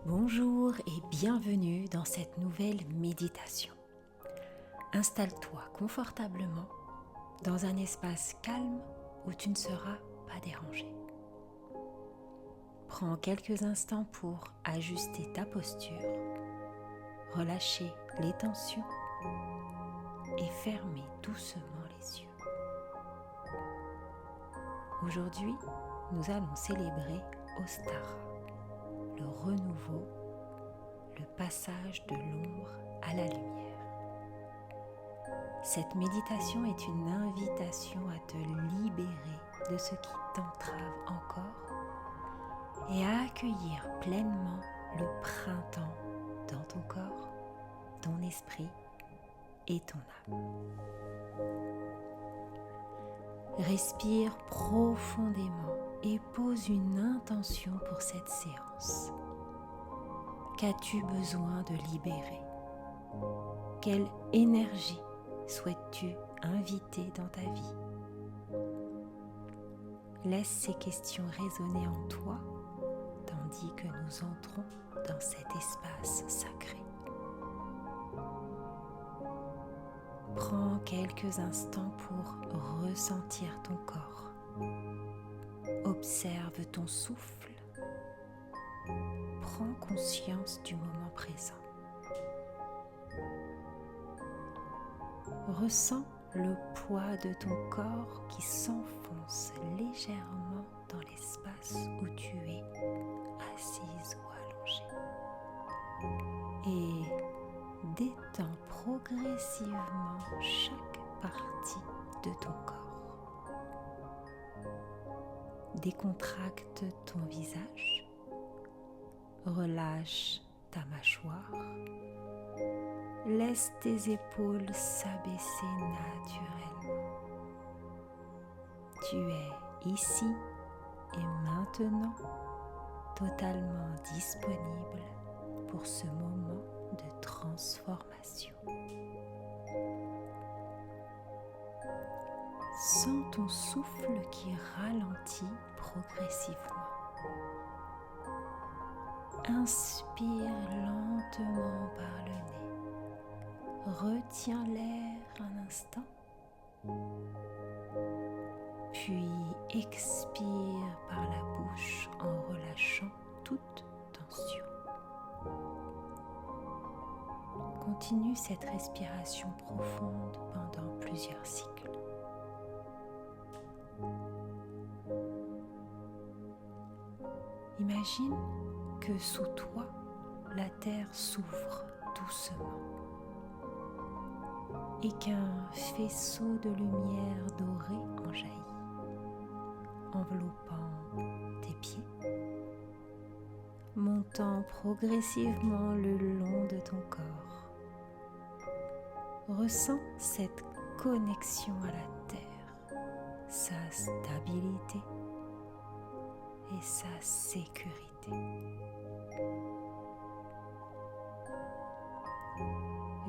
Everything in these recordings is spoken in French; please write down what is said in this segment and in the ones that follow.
Bonjour et bienvenue dans cette nouvelle méditation. Installe-toi confortablement dans un espace calme où tu ne seras pas dérangé. Prends quelques instants pour ajuster ta posture, relâcher les tensions et fermer doucement les yeux. Aujourd'hui, nous allons célébrer Ostara, le renouveau, le passage de l'ombre à la lumière. Cette méditation est une invitation à te libérer de ce qui t'entrave encore et à accueillir pleinement le printemps dans ton corps, ton esprit et ton âme. Respire profondément et pose une intention pour cette séance. Qu'as-tu besoin de libérer? Quelle énergie souhaites-tu inviter dans ta vie? Laisse ces questions résonner en toi tandis que nous entrons dans cet espace sacré. Prends quelques instants pour ressentir ton corps. Observe ton souffle. Prends conscience du moment présent. Ressens le poids de ton corps qui s'enfonce légèrement dans l'espace où tu es assise ou allongée. Et détends progressivement chaque partie de ton corps. Décontracte ton visage. Relâche ta mâchoire. Laisse tes épaules s'abaisser naturellement. Tu es ici et maintenant totalement disponible pour ce moment de transformation. Sens ton souffle qui ralentit progressivement. Inspire lentement par le nez. Retiens l'air un instant. Puis expire par la bouche en relâchant toute tension. Continue cette respiration profonde pendant plusieurs cycles. Imagine que sous toi, la terre s'ouvre doucement et qu'un faisceau de lumière dorée en jaillit, enveloppant tes pieds, montant progressivement le long de ton corps. Ressens cette connexion à la terre, sa stabilité et sa sécurité.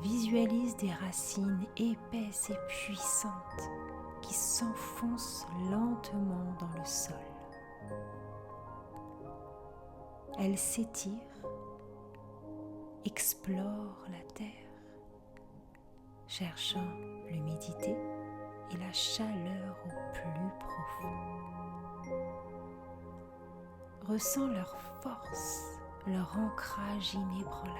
Visualise des racines épaisses et puissantes qui s'enfoncent lentement dans le sol. Elles s'étirent, explorent la terre, cherchant l'humidité et la chaleur au plus profond. Ressens leur force, leur ancrage inébranlable.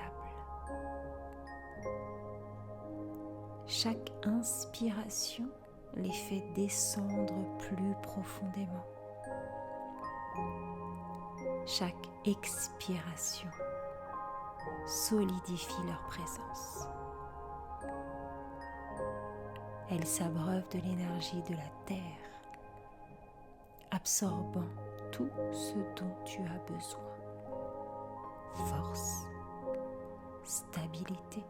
Chaque inspiration les fait descendre plus profondément. Chaque expiration solidifie leur présence. Elles s'abreuvent de l'énergie de la terre, absorbant tout ce dont tu as besoin. Force, stabilité,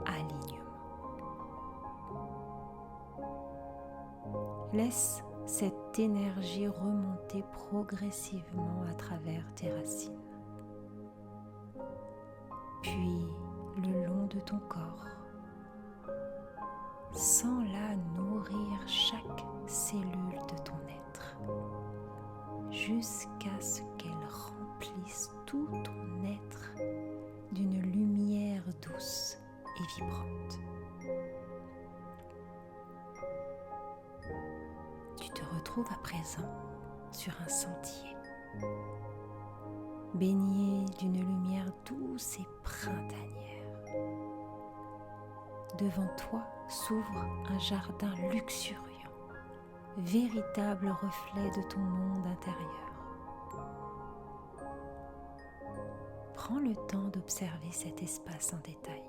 alignement. Laisse cette énergie remonter progressivement à travers tes racines, puis le long de ton corps. Sens-la nourrir chaque cellule de ton être, jusqu'à ce qu'elle remplisse tout ton trouves à présent sur un sentier, baigné d'une lumière douce et printanière. Devant toi s'ouvre un jardin luxuriant, véritable reflet de ton monde intérieur. Prends le temps d'observer cet espace en détail.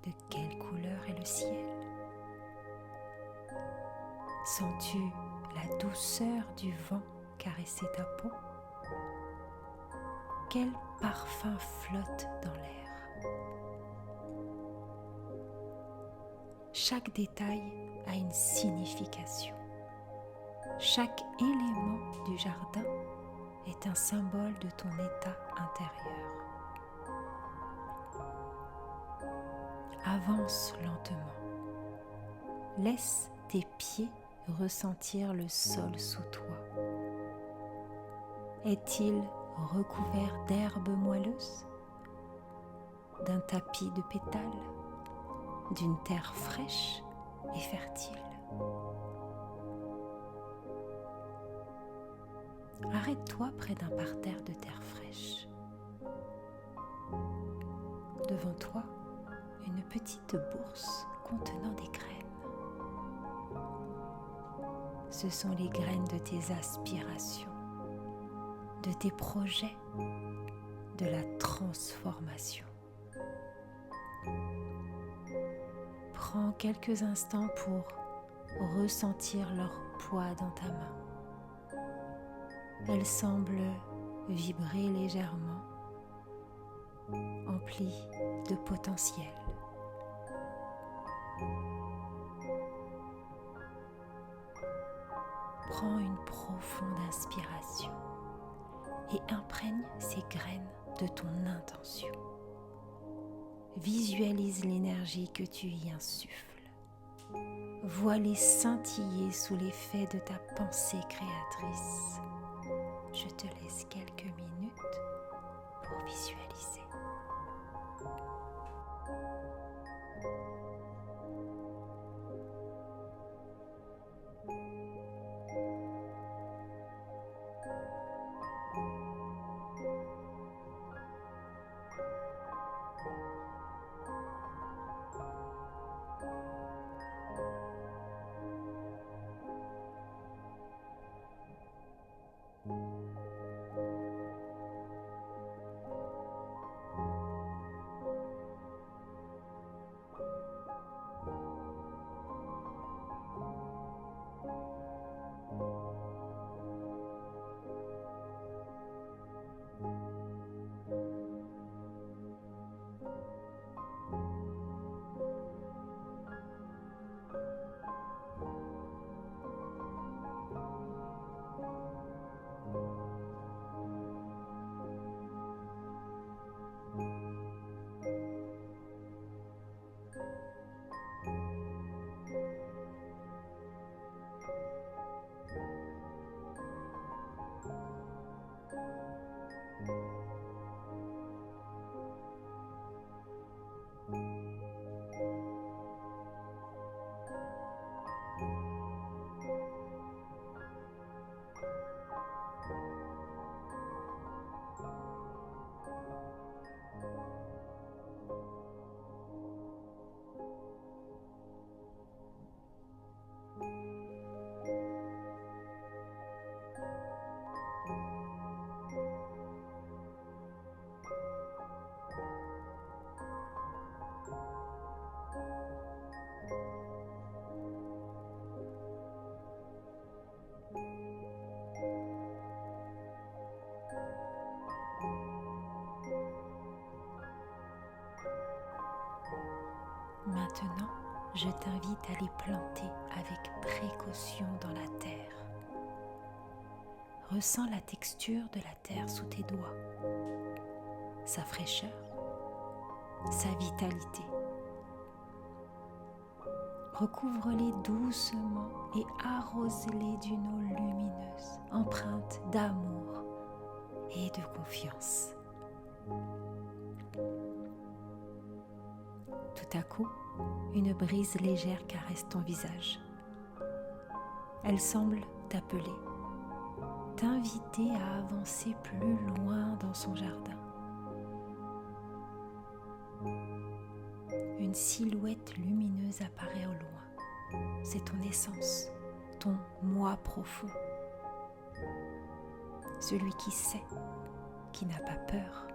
De quelle couleur est le ciel? Sens-tu la douceur du vent caresser ta peau? Quel parfum flotte dans l'air? Chaque détail a une signification. Chaque élément du jardin est un symbole de ton état intérieur. Avance lentement. Laisse tes pieds ressentir le sol sous toi. Est-il recouvert d'herbes moelleuses, d'un tapis de pétales, d'une terre fraîche et fertile? Arrête-toi près d'un parterre de terre fraîche. Devant toi, une petite bourse contenant des graines. Ce sont les graines de tes aspirations, de tes projets, de la transformation. Prends quelques instants pour ressentir leur poids dans ta main. Elles semblent vibrer légèrement, emplies de potentiel. Prends une profonde inspiration et imprègne ces graines de ton intention. Visualise l'énergie que tu y insuffles. Vois-les scintiller sous l'effet de ta pensée créatrice. Je te laisse quelques minutes pour visualiser. Maintenant, je t'invite à les planter avec précaution dans la terre. Ressens la texture de la terre sous tes doigts, sa fraîcheur, sa vitalité. Recouvre-les doucement et arrose-les d'une eau lumineuse, empreinte d'amour et de confiance. Tout à coup, une brise légère caresse ton visage. Elle semble t'appeler, t'inviter à avancer plus loin dans son jardin. Une silhouette lumineuse apparaît au loin. C'est ton essence, ton moi profond. Celui qui sait, qui n'a pas peur,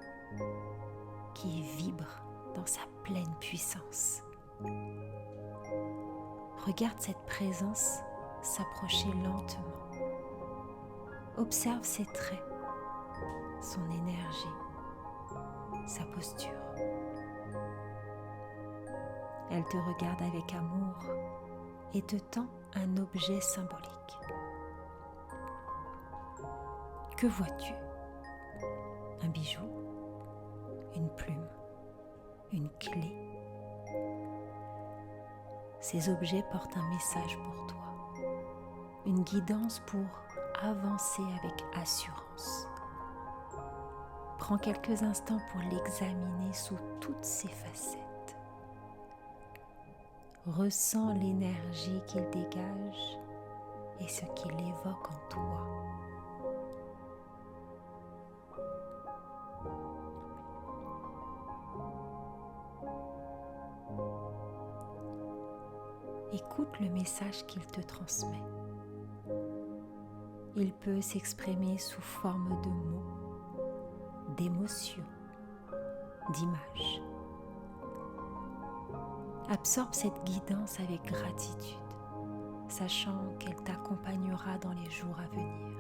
qui vibre dans sa pleine puissance. Regarde cette présence s'approcher lentement. Observe ses traits, son énergie, sa posture. Elle te regarde avec amour et te tend un objet symbolique. Que vois-tu? Un bijou, une plume, une clé. Ces objets portent un message pour toi, une guidance pour avancer avec assurance. Prends quelques instants pour l'examiner sous toutes ses facettes. Ressens l'énergie qu'il dégage et ce qu'il évoque en toi. Écoute le message qu'il te transmet. Il peut s'exprimer sous forme de mots, d'émotions, d'images. Absorbe cette guidance avec gratitude, sachant qu'elle t'accompagnera dans les jours à venir.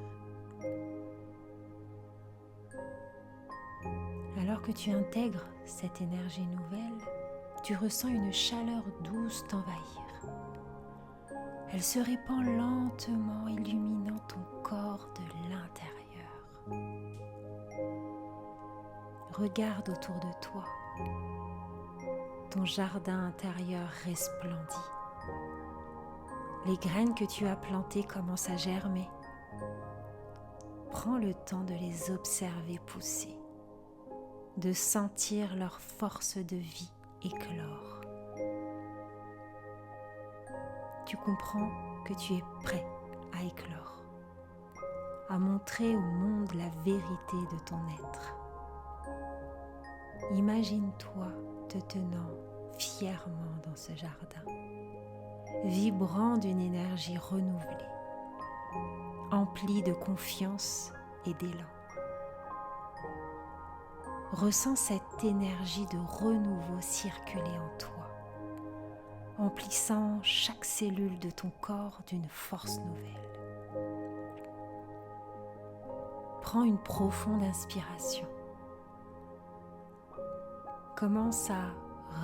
Alors que tu intègres cette énergie nouvelle, tu ressens une chaleur douce t'envahir. Elle se répand lentement, illuminant ton corps de l'intérieur. Regarde autour de toi. Ton jardin intérieur resplendit. Les graines que tu as plantées commencent à germer. Prends le temps de les observer pousser, de sentir leur force de vie éclore. Tu comprends que tu es prêt à éclore, à montrer au monde la vérité de ton être. Imagine-toi te tenant fièrement dans ce jardin, vibrant d'une énergie renouvelée, emplie de confiance et d'élan. Ressens cette énergie de renouveau circuler en toi, emplissant chaque cellule de ton corps d'une force nouvelle. Prends une profonde inspiration. Commence à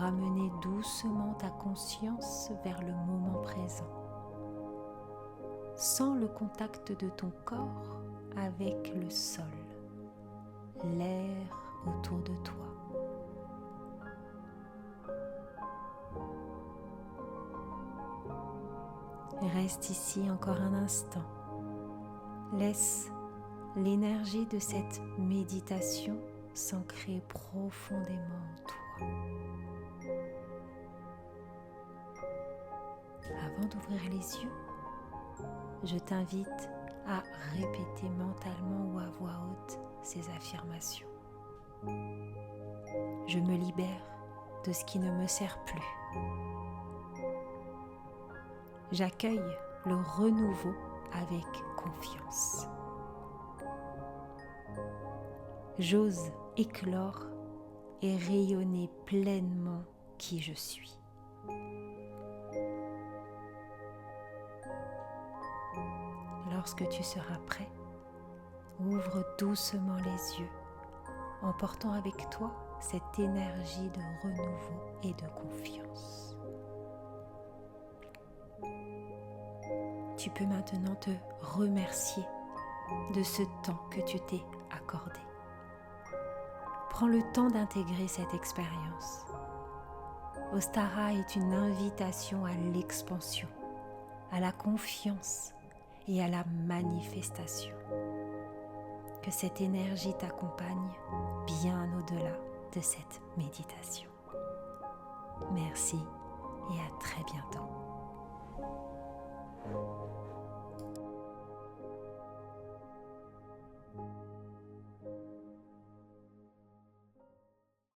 ramener doucement ta conscience vers le moment présent. Sens le contact de ton corps avec le sol, l'air autour de toi. Reste ici encore un instant. Laisse l'énergie de cette méditation s'ancrer profondément en toi. Avant d'ouvrir les yeux, je t'invite à répéter mentalement ou à voix haute ces affirmations. Je me libère de ce qui ne me sert plus. J'accueille le renouveau avec confiance. J'ose éclore et rayonner pleinement qui je suis. Lorsque tu seras prêt, ouvre doucement les yeux, emportant avec toi cette énergie de renouveau et de confiance. Tu peux maintenant te remercier de ce temps que tu t'es accordé. Prends le temps d'intégrer cette expérience. Ostara est une invitation à l'expansion, à la confiance et à la manifestation. Que cette énergie t'accompagne bien au-delà de cette méditation. Merci et à très bientôt.